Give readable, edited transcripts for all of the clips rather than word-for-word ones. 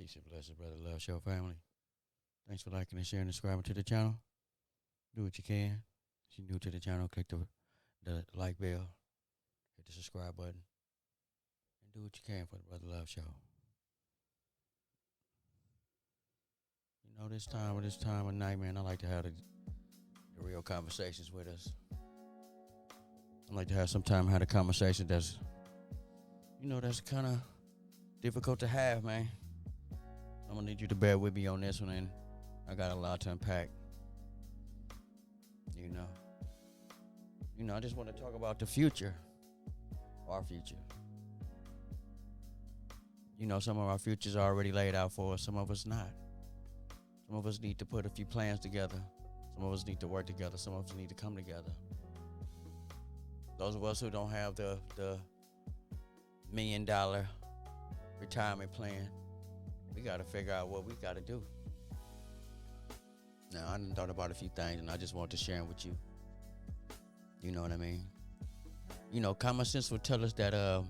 Peace and blessings, Brotherluvshow family. Thanks for liking and sharing and subscribing to the channel. Do what you can. If you're new to the channel, click the like bell, hit the subscribe button, and do what you can for the Brother Love Show. You know, this time of night, man, I like to have the real conversations with us. I like to have some time have a conversation that's kind of difficult to have, man. I'm gonna need you to bear with me on this one, and I got a lot to unpack. I just want to talk about the future, our future. Some of our futures are already laid out for us. Some of us not. Some of us need to put a few plans together. Some of us need to work together. Some of us need to come together. Those of us who don't have the $1 million retirement plan, we got to figure out what we got to do. Now, I done thought about a few things, and I just want to share them with you. You know what I mean? Common sense will tell us that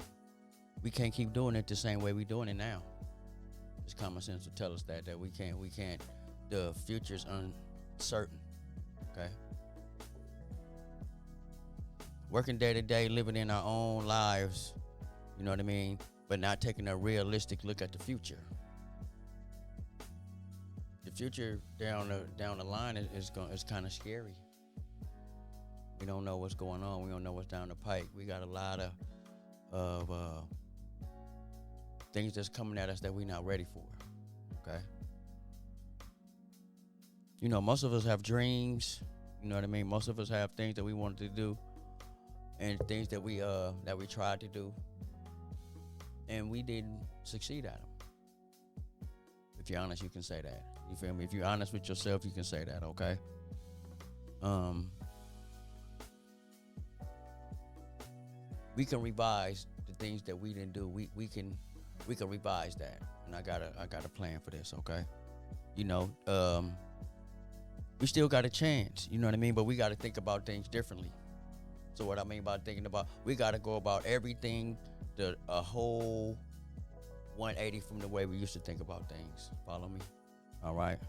we can't keep doing it the same way we're doing it now. Just common sense will tell us that we can't. The future's uncertain. Okay? Working day to day, living in our own lives, you know what I mean? But not taking a realistic look at the future. The future down the line is kind of scary. We don't know what's going on. We don't know what's down the pike. We got a lot of things that's coming at us that we're not ready for. Okay. Most of us have dreams. You know what I mean? Most of us have things that we wanted to do, and things that we tried to do, and we didn't succeed at them. If you're honest, you can say that. You feel me? If you're honest with yourself, you can say that. Okay. We can revise the things that we didn't do. We can revise that, and I got a plan for this. Okay. We still got a chance. You know what I mean? But we got to think about things differently. So what I mean by thinking about, we got to go about everything a whole 180 from the way we used to think about things. Follow me? All right.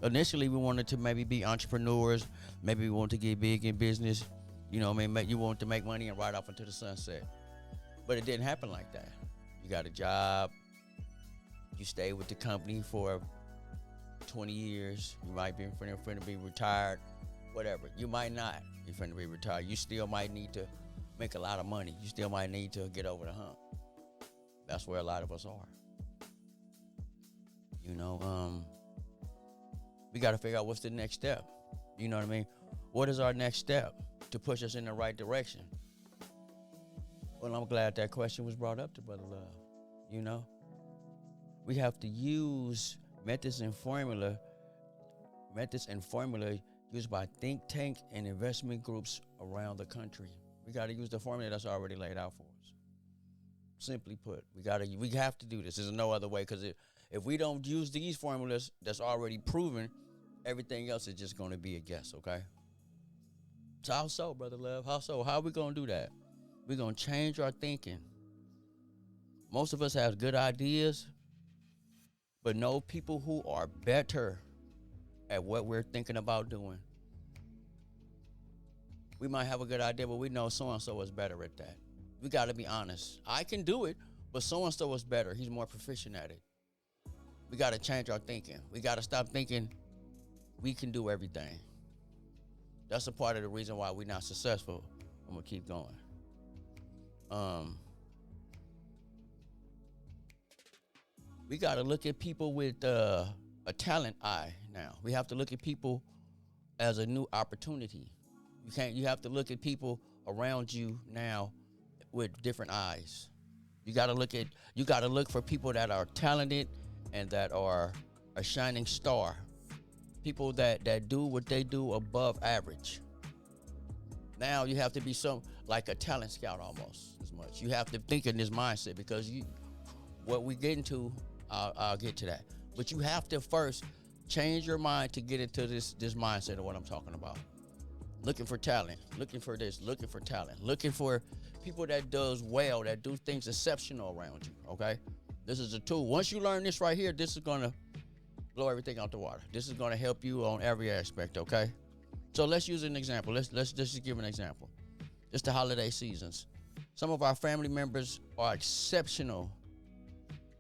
Initially, we wanted to maybe be entrepreneurs. Maybe we wanted to get big in business. You want to make money and ride off into the sunset. But it didn't happen like that. You got a job. You stay with the company for 20 years. You might be finna be retired. Whatever. You might not be finna be retired. You still might need to make a lot of money. You still might need to get over the hump. That's where a lot of us are. We got to figure out what's the next step. You know what I mean? What is our next step to push us in the right direction? Well, I'm glad that question was brought up to Brother Love. We have to use methods and formula used by think tank and investment groups around the country. We got to use the formula that's already laid out for us. Simply put, we have to do this. There's no other way, because if we don't use these formulas that's already proven, everything else is just going to be a guess, okay? So how so, Brother Love? How so? How are we going to do that? We're going to change our thinking. Most of us have good ideas, but know people who are better at what we're thinking about doing. We might have a good idea, but we know so-and-so is better at that. We got to be honest. I can do it, but so-and-so is better. He's more proficient at it. We got to change our thinking. We got to stop thinking we can do everything. That's a part of the reason why we're not successful. I'm going to keep going. We got to look at people with a talent eye now. We have to look at people as a new opportunity. You have to look at people around you now with different eyes. You got to look for people that are talented and that are a shining star. People that do what they do above average. Now you have to be like a talent scout almost as much. You have to think in this mindset, because what we get into, I'll get to that. But you have to first change your mind to get into this mindset of what I'm talking about. Looking for talent, looking for this, looking for talent, looking for people that does well, that do things exceptional around you, okay? This is a tool. Once you learn this right here, this is gonna blow everything out the water. This is gonna help you on every aspect, okay? So let's use an example. Let's just give an example. It's the holiday seasons. Some of our family members are exceptional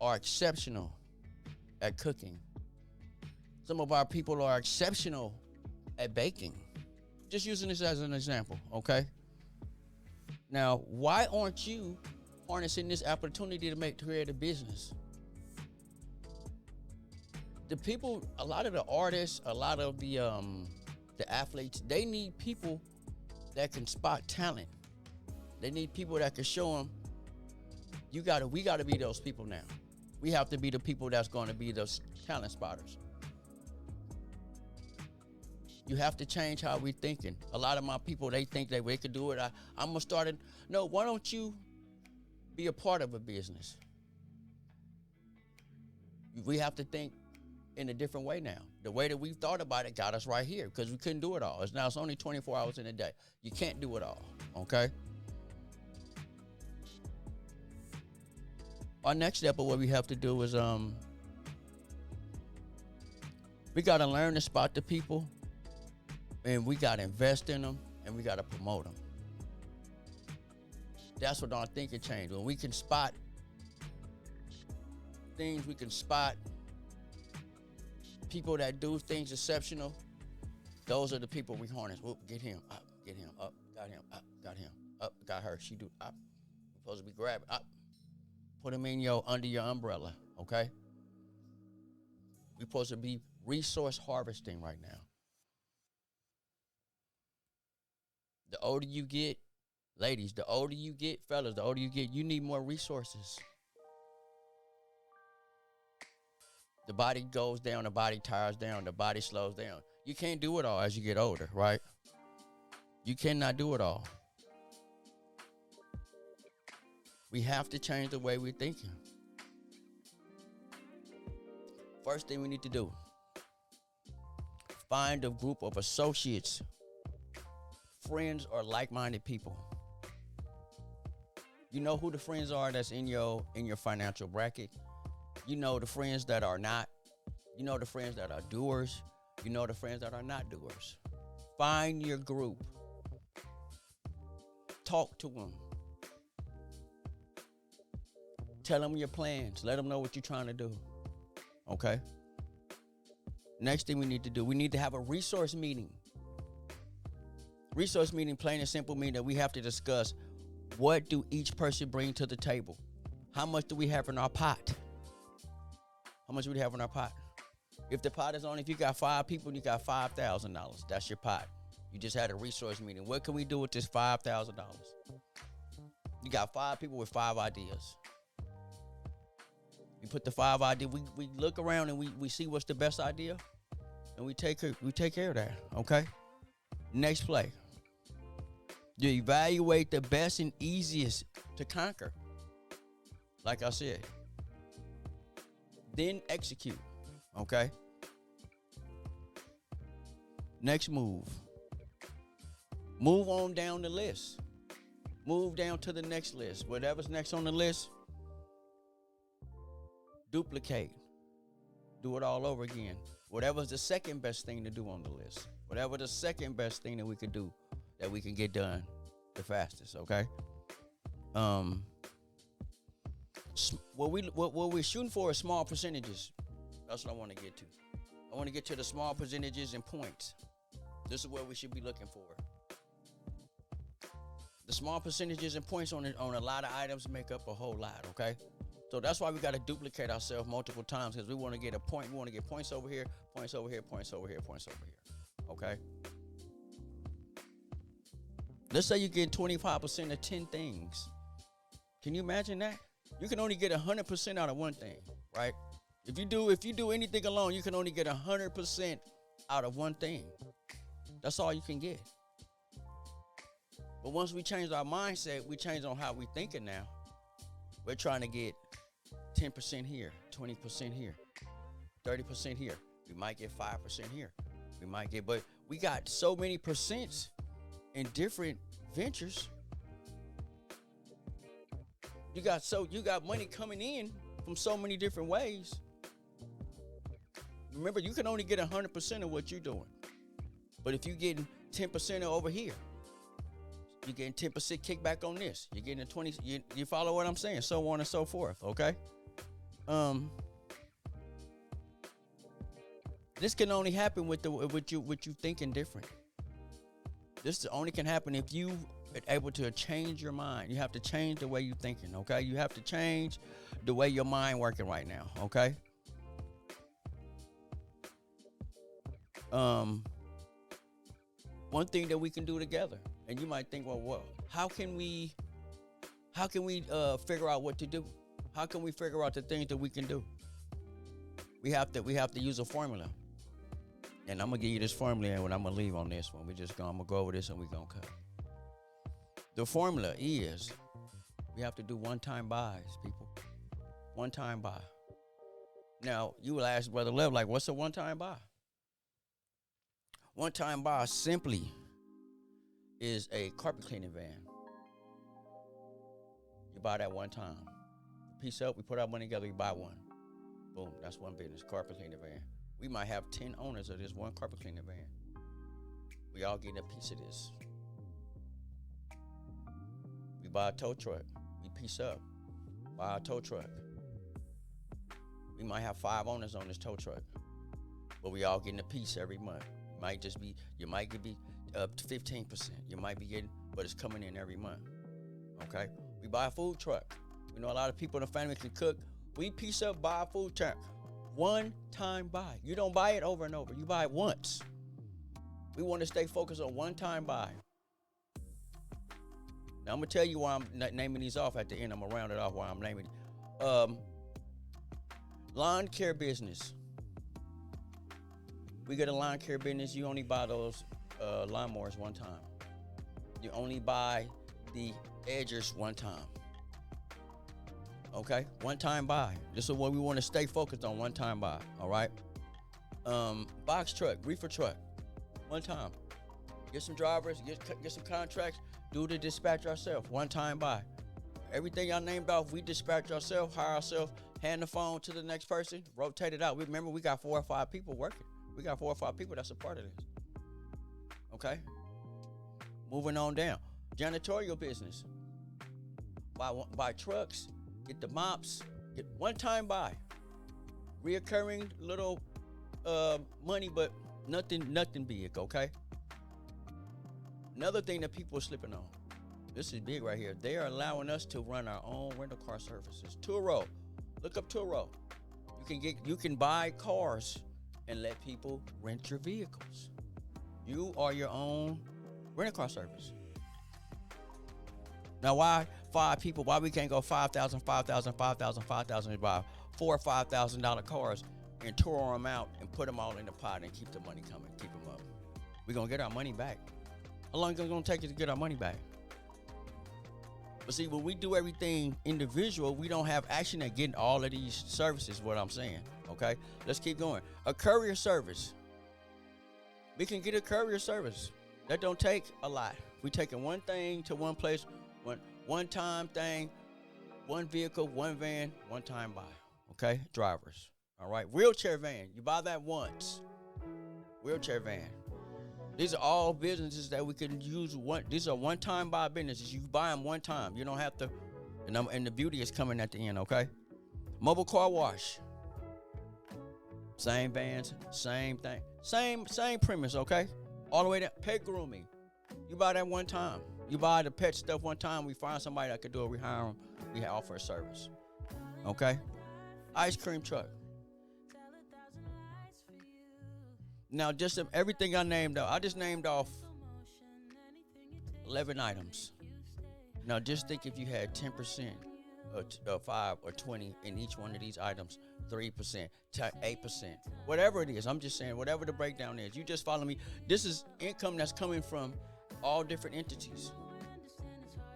at cooking. Some of our people are exceptional at baking. Just using this as an example, okay? Now, why aren't you harnessing this opportunity to create a business? The people, a lot of the artists, a lot of the athletes, they need people that can spot talent. They need people that can show them, we gotta be those people now. We have to be the people that's gonna be those talent spotters. You have to change how we're thinking. A lot of my people, they think that they could do it. I'm gonna start it. No, why don't you be a part of a business? We have to think in a different way now. The way that we've thought about it got us right here because we couldn't do it all. It's only 24 hours in a day. You can't do it all, okay? Our next step of what we have to do is we got to learn to spot the people, and we got to invest in them, and we got to promote them. That's what our thinking changed. When we can spot things, we can spot people that do things exceptional. Those are the people we harness. Whoop, get him up, got him up, got him up, got her. She do up. We're supposed to be grabbing up. Put them in under your umbrella, okay? We're supposed to be resource harvesting right now. The older you get, ladies, the older you get, fellas, the older you get, you need more resources. The body goes down, the body tires down, the body slows down. You can't do it all as you get older, right? You cannot do it all. We have to change the way we're thinking. First thing we need to do, find a group of associates, friends, or like-minded people. You know who the friends are that's in your financial bracket. You know the friends that are not. You know the friends that are doers. You know the friends that are not doers. Find your group. Talk to them. Tell them your plans. Let them know what you're trying to do. Okay? Next thing we need to do, we need to have a resource meeting. Resource meeting, plain and simple, mean that we have to discuss what do each person bring to the table. How much do we have in our pot? How much do we have in our pot? If the pot is on, if you got 5 people, you got $5,000. That's your pot. You just had a resource meeting. What can we do with this $5,000? You got 5 people with 5 ideas. You put the 5 ideas. We look around and we see what's the best idea, and we take care of that. Okay. Next play. You evaluate the best and easiest to conquer. Like I said. Then execute. Okay. Next move. Move on down the list. Move down to the next list. Whatever's next on the list, duplicate. Do it all over again. Whatever's the second best thing to do on the list. Whatever the second best thing that we could do that we can get done the fastest, okay? What we're shooting for is small percentages. That's what I want to get to. I want to get to the small percentages and points. This is what we should be looking for. The small percentages and points on a lot of items make up a whole lot, okay? So that's why we got to duplicate ourselves multiple times, because we want to get a point. We want to get points over here, points over here, points over here, points over here. Okay? Let's say you get 25% of 10 things. Can you imagine that? You can only get 100% out of one thing, right? If you do anything alone, you can only get 100% out of one thing. That's all you can get. But once we change our mindset, we change on how we thinking now. We're trying to get 10% here, 20% here, 30% here. We might get 5% here. But we got so many percents in different ventures. You got money coming in from so many different ways. Remember, you can only get 100% of what you're doing. But if you're getting 10% over here, you're getting 10% kickback on this. You're getting a 20. You follow what I'm saying? So on and so forth. Okay. This can only happen with you thinking different. This only can happen if you are able to change your mind. You have to change the way you're thinking. Okay. You have to change the way your mind working right now. Okay. One thing that we can do together, and you might think, well, how can we figure out what to do? How can we figure out the things that we can do? We have to use a formula, and I'm gonna give you this formula, and I'm gonna leave on this one. I'm gonna go over this, and we're gonna cut. The formula is we have to do one-time buys, people. One-time buy. Now you will ask Brother Lev, like, what's a one-time buy? One-time buy simply is a carpet cleaning van. You buy that one time. Piece up, we put our money together, we buy one. Boom, that's one business, carpet cleaning van. We might have 10 owners of this one carpet cleaning van. We all getting a piece of this. We buy a tow truck. We piece up, buy a tow truck. We might have 5 owners on this tow truck, but we all getting a piece every month. You might be up to 15%. You might be getting, but it's coming in every month. Okay? We buy a food truck. We know a lot of people in the family can cook. We piece up, buy a food truck. One-time buy. You don't buy it over and over. You buy it once. We want to stay focused on one-time buy. Now, I'm going to tell you why I'm naming these off at the end. I'm going to round it off while I'm naming it. Lawn care business. We get a lawn care business. You only buy those lawnmowers one time. You only buy the edgers one time. Okay? One-time buy. This is what we want to stay focused on, one-time buy. All right? Box truck, reefer truck. One time. Get some drivers, get some contracts, do the dispatch ourselves. One-time buy. Everything y'all named off, we dispatch ourselves, hire ourselves, hand the phone to the next person, rotate it out. Remember, we got 4 or 5 people working. We got 4 or 5 people that's a part of this. Okay? Moving on down. Janitorial business. Buy trucks, get the mops, get one-time buy. Reoccurring little money, but nothing big, okay? Another thing that people are slipping on. This is big right here. They are allowing us to run our own rental car services. Turo. Look up Turo. You can buy cars and let people rent your vehicles. You are your own rental car service. Now, why 5 people? Why we can't go 5,000, 5,000, 5,000, 5,000 and buy $4,000 or $5,000 cars and tour them out and put them all in the pot and keep the money coming, keep them up? We're going to get our money back. How long is it going to take us to get our money back? But see, when we do everything individual, we don't have action at getting all of these services, what I'm saying, okay? Let's keep going. A courier service. We can get a courier service. That don't take a lot. We taking one thing to one place, one time thing, one vehicle, one van, one time buy, okay? Drivers, all right? Wheelchair van, you buy that once. Wheelchair van. These are all businesses that we can use. These are one-time buy businesses. You buy them one time. You don't have to, and the beauty is coming at the end, okay? Mobile car wash. Same vans, same thing. Same premise, okay? All the way down. Pet grooming. You buy that one time. You buy the pet stuff one time. We find somebody that could do it. We hire them. We offer a service, okay? Ice cream truck. Now, just everything I named off, I just named off 11 items. Now, just think if you had 10% or 5 or 20 in each one of these items, 3%, 8%, whatever it is. I'm just saying, whatever the breakdown is. You just follow me. This is income that's coming from all different entities.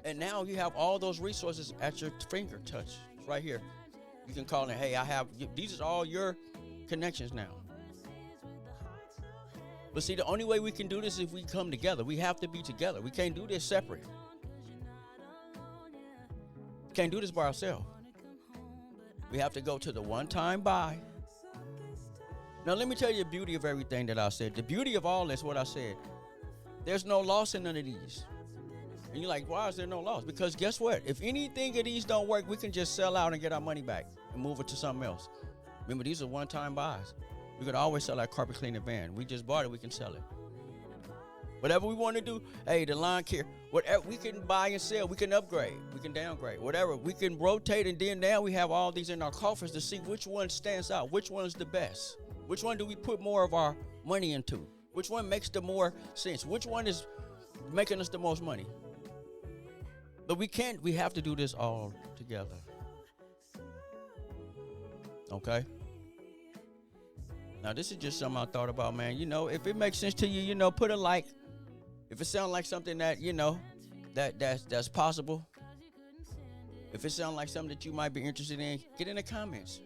And now you have all those resources at your finger touch. It's right here. You can call it, hey, these are all your connections now. But see, the only way we can do this is if we come together. We have to be together. We can't do this separate. We can't do this by ourselves. We have to go to the one-time buy. Now, let me tell you the beauty of everything that I said. The beauty of all this, what I said, there's no loss in none of these. And you're like, why is there no loss? Because guess what? If anything of these don't work, we can just sell out and get our money back and move it to something else. Remember, these are one-time buys. We could always sell our carpet cleaner van. We just bought it, we can sell it. Whatever we want to do, hey, the lawn care, whatever, we can buy and sell. We can upgrade. We can downgrade. Whatever. We can rotate, and then now we have all these in our coffers to see which one stands out, which one's the best. Which one do we put more of our money into? Which one makes the more sense? Which one is making us the most money? But we have to do this all together. Okay? Now, this is just something I thought about, man. You know, if it makes sense to you, you know, put a like. If it sounds like something that, you know, that's possible. If it sounds like something that you might be interested in, get in the comments.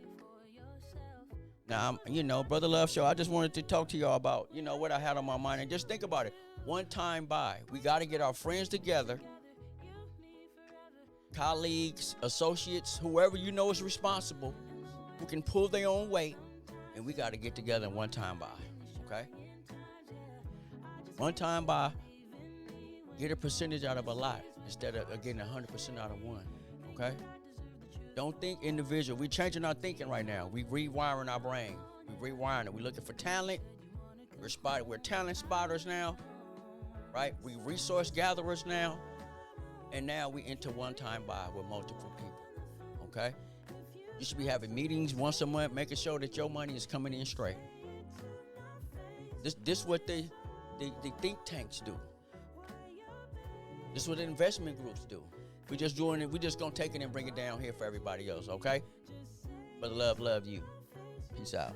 Now, you know, Brother Love Show, I just wanted to talk to y'all about, you know, what I had on my mind. And just think about it. One-time buy. We got to get our friends together. Colleagues, associates, whoever you know is responsible, who can pull their own weight, and we got to get together in one-time buy, okay? One-time buy, get a percentage out of a lot instead of getting 100% out of one, okay? Don't think individual. We're changing our thinking right now. We're rewiring our brain. We're rewiring it. We're looking for talent. We're talent spotters now, right? We resource gatherers now. And now we into one-time buy with multiple people, okay? You should be having meetings once a month, making sure that your money is coming in straight. This what the think tanks do. This is what the investment groups do. We're just doing it. We're just going to take it and bring it down here for everybody else, okay? But love you. Peace out.